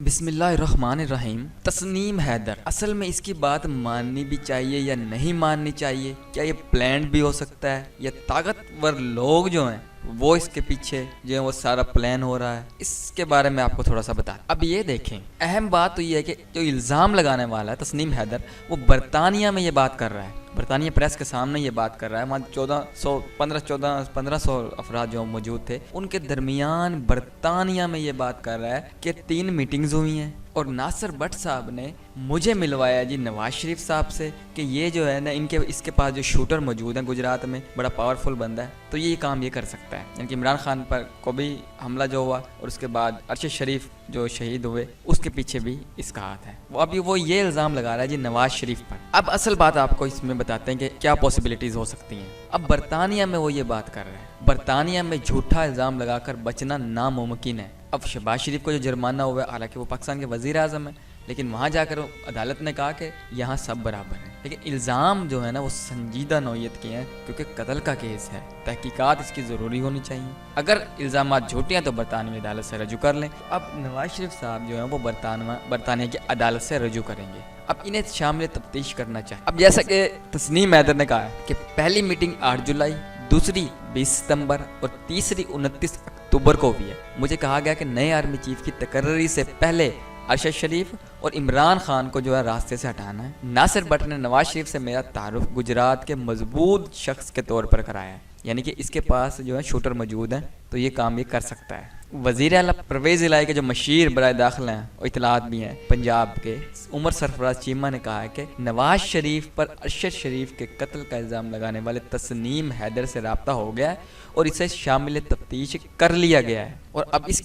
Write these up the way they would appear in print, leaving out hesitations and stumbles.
بسم اللہ الرحمن الرحیم۔ تسنیم حیدر، اصل میں اس کی بات ماننی بھی چاہیے یا نہیں ماننی چاہیے؟ کیا یہ پلانڈ بھی ہو سکتا ہے یا طاقتور لوگ جو ہیں وہ اس کے پیچھے جو ہے وہ سارا پلان ہو رہا ہے؟ اس کے بارے میں آپ کو تھوڑا سا بتا دیں۔ اب یہ دیکھیں، اہم بات تو یہ ہے کہ جو الزام لگانے والا ہے تسنیم حیدر، وہ برطانیہ میں یہ بات کر رہا ہے، برطانیہ پریس کے سامنے یہ بات کر رہا ہے۔ وہاں 1500 افراد جو موجود تھے، ان کے درمیان برطانیہ میں یہ بات کر رہا ہے کہ 3 میٹنگز ہوئی ہیں اور ناصر بٹ صاحب نے مجھے ملوایا جی نواز شریف صاحب سے کہ یہ جو ہے نا اس کے پاس جو شوٹر موجود ہیں گجرات میں، بڑا پاورفل بندہ ہے، تو یہ کام یہ کر سکتا ہے۔ یعنی کہ عمران خان پر کو بھی حملہ جو ہوا اور اس کے بعد ارشد شریف جو شہید ہوئے، اس کے پیچھے بھی اس کا ہاتھ ہے۔ وہ یہ الزام لگا رہا ہے جی نواز شریف پر۔ اب اصل بات آپ کو اس میں بتاتے ہیں کہ کیا پاسبلٹیز ہو سکتی ہیں۔ اب برطانیہ میں وہ یہ بات کر رہے ہیں، برطانیہ میں جھوٹا الزام لگا کر بچنا ناممکن ہے۔ اب شہباز شریف کو جو جرمانہ ہوا ہے، حالانکہ وہ پاکستان کے وزیر اعظم ہیں، لیکن وہاں جا کر عدالت نے کہا کہ یہاں سب برابر ہیں۔ لیکن الزام جو ہے نا وہ سنجیدہ نوعیت کے ہیں، کیونکہ قتل کا کیس ہے، تحقیقات اس کی ضروری ہونی چاہیے۔ اگر الزامات جھوٹے ہیں تو برطانوی عدالت سے رجوع کر لیں۔ اب نواز شریف صاحب جو ہیں وہ برطانیہ کی عدالت سے رجوع کریں گے، اب انہیں شامل تفتیش کرنا چاہیے۔ اب جیسا کہ تسنیم حیدر نے کہا ہے کہ پہلی میٹنگ 8 جولائی، دوسری 20 ستمبر اور تیسری 29 اکتوبر کو بھی ہے۔ مجھے کہا گیا کہ نئے آرمی چیف کی تقرری سے پہلے ارشد شریف اور عمران خان کو جو ہے راستے سے ہٹانا ہے۔ ناصر بٹ نے نواز شریف سے میرا تعارف گجرات کے مضبوط شخص کے طور پر کرایا ہے، یعنی کہ اس کے پاس جو ہے شوٹر موجود ہیں، تو یہ کام یہ کر سکتا ہے۔ وزیر اعلیٰ پرویز الہی کے جو مشیر برائے داخلہ ہیں اور اطلاعات بھی ہیں پنجاب کے، عمر سرفراز چیمہ نے کہا ہے کہ نواز شریف پر ارشد شریف کے قتل کا الزام لگانے والے تسنیم حیدر سے رابطہ ہو گیا ہے اور اسے شامل تفتیش کر لیا گیا ہے۔ اور اب اس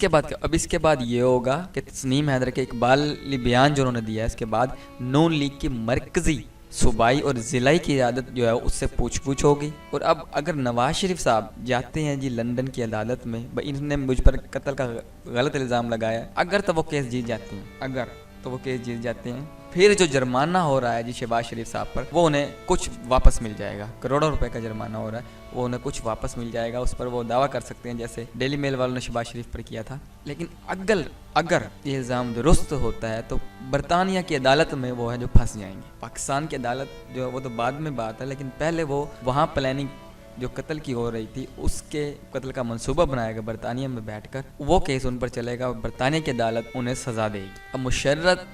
کے بعد یہ ہوگا کہ تسنیم حیدر کے اقبالی بیان جو انہوں نے دیا ہے، اس کے بعد نون لیگ کی مرکزی، صوبائی اور ضلعی کی قیادت جو ہے اس سے پوچھ ہوگی۔ اور اب اگر نواز شریف صاحب جاتے ہیں جی لندن کی عدالت میں، انہوں نے مجھ پر قتل کا غلط الزام لگایا، اگر تو وہ کیس جیت جاتے ہیں، پھر جو جرمانہ ہو رہا ہے جی شہباز شریف صاحب پر، وہ انہیں کچھ واپس مل جائے گا، کروڑوں روپے کا جرمانہ ہو رہا ہے، وہ انہیں کچھ واپس مل جائے گا، اس پر وہ دعویٰ کر سکتے ہیں جیسے ڈیلی میل والوں نے شہباز شریف پر کیا تھا۔ لیکن اگر یہ الزام درست ہوتا ہے تو برطانیہ کی عدالت میں وہ ہے جو پھنس جائیں گے۔ پاکستان کی عدالت جو ہے وہ تو بعد میں بات ہے، لیکن پہلے وہ وہاں پلاننگ جو قتل کی ہو رہی تھی، اس کے قتل کا منصوبہ بنائے گا برطانیہ میں بیٹھ کر، وہ کیس ان پر چلے گا اور برطانیہ کی عدالت انہیں سزا دے گی۔ اب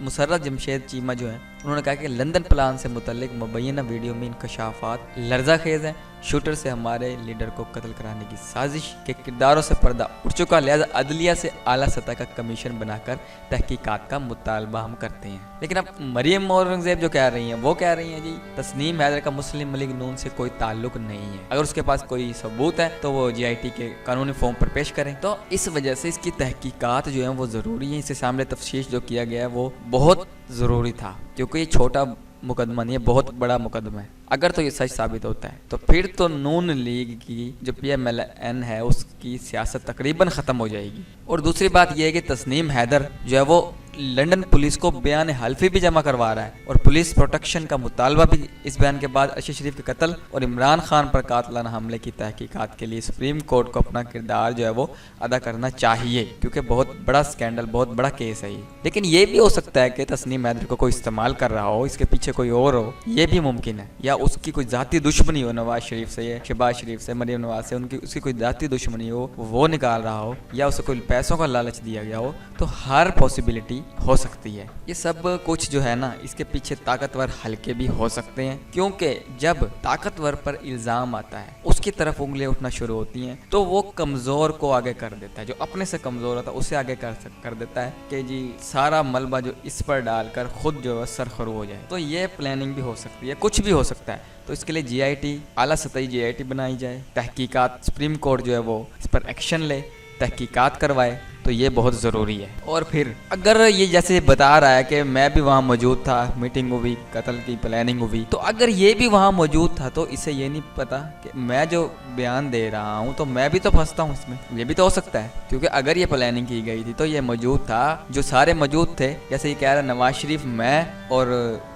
مسرت جمشید چیمہ جو ہیں، انہوں نے کہا کہ لندن پلان سے متعلق مبینہ ویڈیو میں انکشافات لرزہ خیز ہیں، شوٹر سے ہمارے لیڈر کو قتل کرانے کی سازش کے کرداروں سے پردہ اٹھ چکا، لہذا عدلیہ سے اعلیٰ سطح کا کمیشن بنا کر تحقیقات کا مطالبہ ہم کرتے ہیں۔ لیکن اب مریم اورنگزیب جو کہہ رہی ہیں، وہ کہہ رہی ہیں جی تسنیم حیدر کا مسلم لیگ نون سے کوئی تعلق نہیں ہے، اگر اس کے پاس کوئی ثبوت ہے تو وہ GIT کے قانونی فارم پر پیش کریں۔ تو اس وجہ سے اس کی تحقیقات جو ہیں وہ ضروری ہیں، اسے سامنے تفتیش جو کیا گیا ہے وہ بہت ضروری تھا، کیونکہ یہ چھوٹا مقدمہ نہیں ہے، بہت بڑا مقدمہ ہے۔ اگر تو یہ سچ ثابت ہوتا ہے تو پھر تو نون لیگ کی جو PMLN ہے اس کی سیاست تقریباً ختم ہو جائے گی۔ اور دوسری بات یہ ہے کہ تسنیم حیدر جو ہے وہ لندن پولیس کو بیان حلفی بھی جمع کروا رہا ہے اور پولیس پروٹیکشن کا مطالبہ بھی اس بیان کے بعد ارشد شریف کے قتل اور عمران خان پر قاتلانہ حملے کی تحقیقات کے لیے سپریم کورٹ کو اپنا کردار جو ہے وہ ادا کرنا چاہیے، کیونکہ بہت بڑا سکینڈل، بہت بڑا کیس ہے یہ۔ لیکن یہ بھی ہو سکتا ہے کہ تسنیم حیدر کو کوئی استعمال کر رہا ہو، اس کے پیچھے کوئی اور ہو، یہ بھی ممکن ہے، یا اس کی کوئی ذاتی دشمنی ہو نواز شریف سے، شہباز شریف سے، مریم نواز سے، اس کی کوئی ذاتی دشمنی ہو، وہ نکال رہا ہو، یا اسے کوئی پیسوں کا لالچ دیا گیا ہو، تو ہر پاسبلٹی ہو سکتی ہے۔ یہ سب کچھ جو ہے نا، اس کے پیچھے طاقتور حلقے بھی ہو سکتے ہیں، کیونکہ جب طاقتور پر الزام آتا ہے، اس کی طرف انگلیاں اٹھنا شروع ہوتی ہیں، تو وہ کمزور کو آگے کر دیتا ہے، جو اپنے سے کمزور ہوتا ہے اسے آگے کر دیتا ہے کہ جی سارا ملبہ جو اس پر ڈال کر خود جو ہے سرخرو ہو جائے۔ تو یہ پلاننگ بھی ہو سکتی ہے، کچھ بھی ہو سکتا ہے۔ تو اس کے لیے GIT، اعلیٰ سطحی GIT بنائی جائے، تحقیقات، سپریم کورٹ جو ہے وہ اس پر ایکشن لے، تحقیقات کروائے، تو یہ بہت ضروری ہے۔ اور پھر اگر یہ جیسے بتا رہا ہے کہ میں بھی وہاں موجود تھا، میٹنگ ہوئی، قتل کی پلاننگ ہوئی، تو اگر یہ بھی وہاں موجود تھا تو اسے یہ نہیں پتا کہ میں جو بیان دے رہا ہوں تو میں بھی تو پھنستا ہوں اس میں، یہ بھی تو ہو سکتا ہے، کیونکہ اگر یہ پلاننگ کی گئی تھی تو یہ موجود تھا، جو سارے موجود تھے، جیسے یہ کہہ رہا ہے نواز شریف، میں اور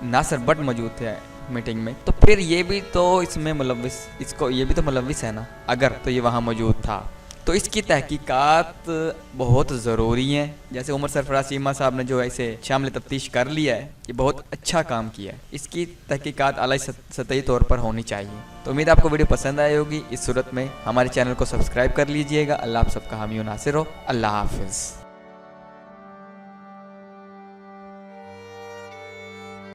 ناصر بٹ موجود تھے میٹنگ میں، تو پھر یہ بھی تو اس میں ملوث، یہ بھی تو ملوث ہے نا، اگر تو یہ وہاں موجود تھا۔ تو اس کی تحقیقات بہت ضروری ہیں. جیسے عمر سرفراز چیمہ صاحب نے جو ایسے شامل تفتیش کر لیا ہے، یہ بہت اچھا کام کیا ہے. اس کی تحقیقات اعلیٰ سطحی طور پر ہونی چاہیے. تو امید آپ کو ویڈیو پسند آئی ہوگی. اس صورت میں ہمارے چینل کو سبسکرائب کر لیجئے گا. اللہ آپ سب کا حامی و ناصر ہو. اللہ حافظ.